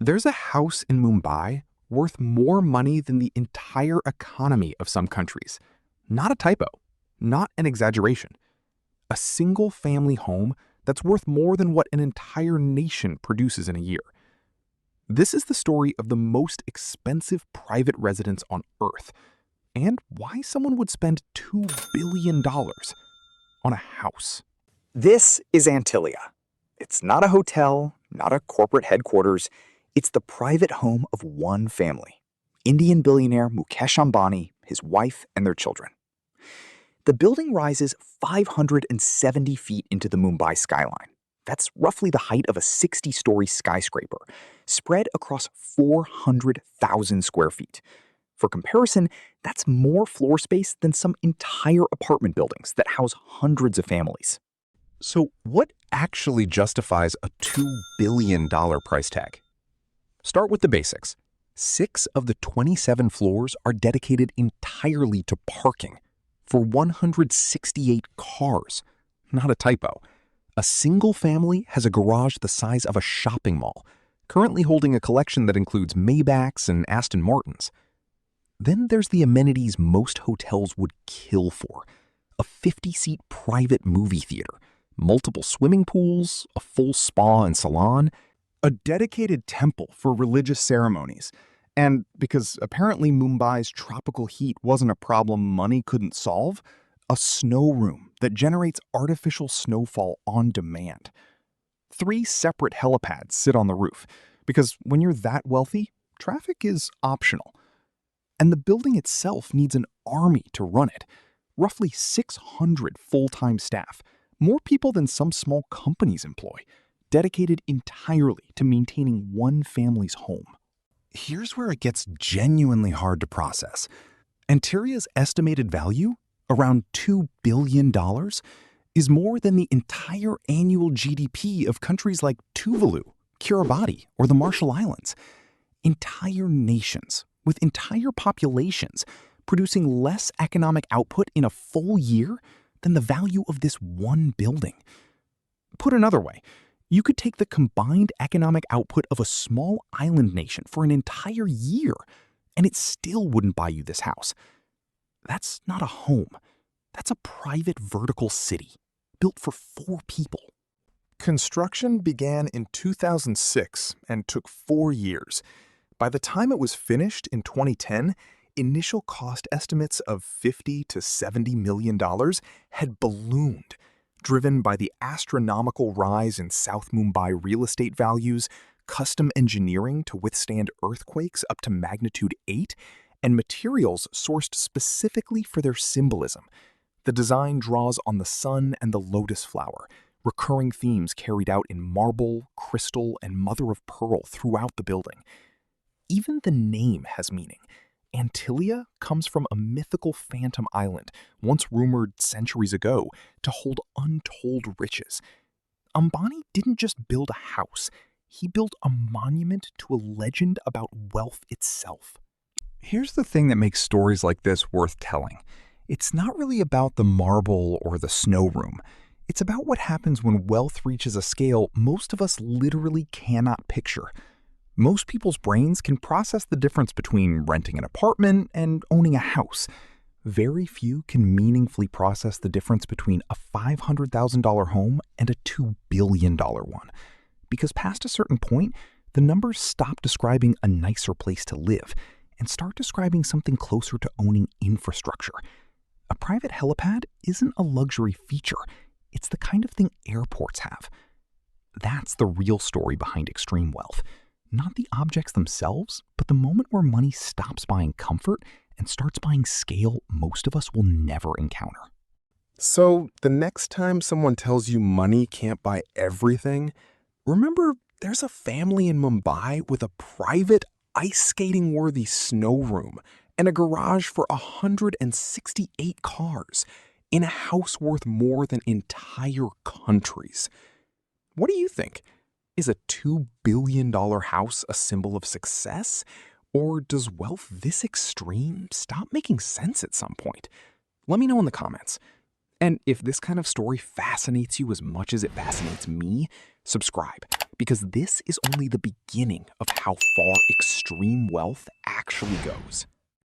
There's a house in Mumbai worth more money than the entire economy of some countries. Not a typo, not an exaggeration. A single family home that's worth more than what an entire nation produces in a year. This is the story of the most expensive private residence on Earth, and why someone would spend $2 billion on a house. This is Antilia. It's not a hotel, not a corporate headquarters. It's the private home of one family, Indian billionaire Mukesh Ambani, his wife, and their children. The building rises 570 feet into the Mumbai skyline. That's roughly the height of a 60-story skyscraper, spread across 400,000 square feet. For comparison, that's more floor space than some entire apartment buildings that house hundreds of families. So what actually justifies a $2 billion price tag? Start with the basics. 6 of the 27 floors are dedicated entirely to parking for 168 cars. Not a typo. A single family has a garage the size of a shopping mall, currently holding a collection that includes Maybachs and Aston Martins. Then there's the amenities most hotels would kill for. A 50-seat private movie theater, multiple swimming pools, a full spa and salon, A dedicated temple for religious ceremonies. And because apparently Mumbai's tropical heat wasn't a problem money couldn't solve, a snow room that generates artificial snowfall on demand. 3 separate helipads sit on the roof, because when you're that wealthy, traffic is optional. And the building itself needs an army to run it. Roughly 600 full-time staff, more people than some small companies employ, dedicated entirely to maintaining one family's home. Here's where it gets genuinely hard to process. Antilia's estimated value, around $2 billion, is more than the entire annual GDP of countries like Tuvalu, Kiribati, or the Marshall Islands. Entire nations, with entire populations, producing less economic output in a full year than the value of this one building. Put another way, you could take the combined economic output of a small island nation for an entire year, and it still wouldn't buy you this house. That's not a home. That's a private vertical city, built for 4 people. Construction began in 2006 and took 4 years. By the time it was finished in 2010, initial cost estimates of $50 to $70 million had ballooned, driven by the astronomical rise in South Mumbai real estate values, custom engineering to withstand earthquakes up to magnitude 8, and materials sourced specifically for their symbolism. The design draws on the sun and the lotus flower, recurring themes carried out in marble, crystal, and mother of pearl throughout the building. Even the name has meaning. Antilia comes from a mythical phantom island, once rumored centuries ago to hold untold riches. Ambani didn't just build a house, he built a monument to a legend about wealth itself. Here's the thing that makes stories like this worth telling. It's not really about the marble or the snow room. It's about what happens when wealth reaches a scale most of us literally cannot picture. Most people's brains can process the difference between renting an apartment and owning a house. Very few can meaningfully process the difference between a $500,000 home and a $2 billion one. Because past a certain point, the numbers stop describing a nicer place to live and start describing something closer to owning infrastructure. A private helipad isn't a luxury feature. It's the kind of thing airports have. That's the real story behind extreme wealth. Not the objects themselves, but the moment where money stops buying comfort and starts buying scale most of us will never encounter. So, the next time someone tells you money can't buy everything, remember there's a family in Mumbai with a private ice skating worthy snow room and a garage for 168 cars in a house worth more than entire countries. What do you think? Is a $2 billion house a symbol of success? Or does wealth this extreme stop making sense at some point? Let me know in the comments. And if this kind of story fascinates you as much as it fascinates me, subscribe, because this is only the beginning of how far extreme wealth actually goes.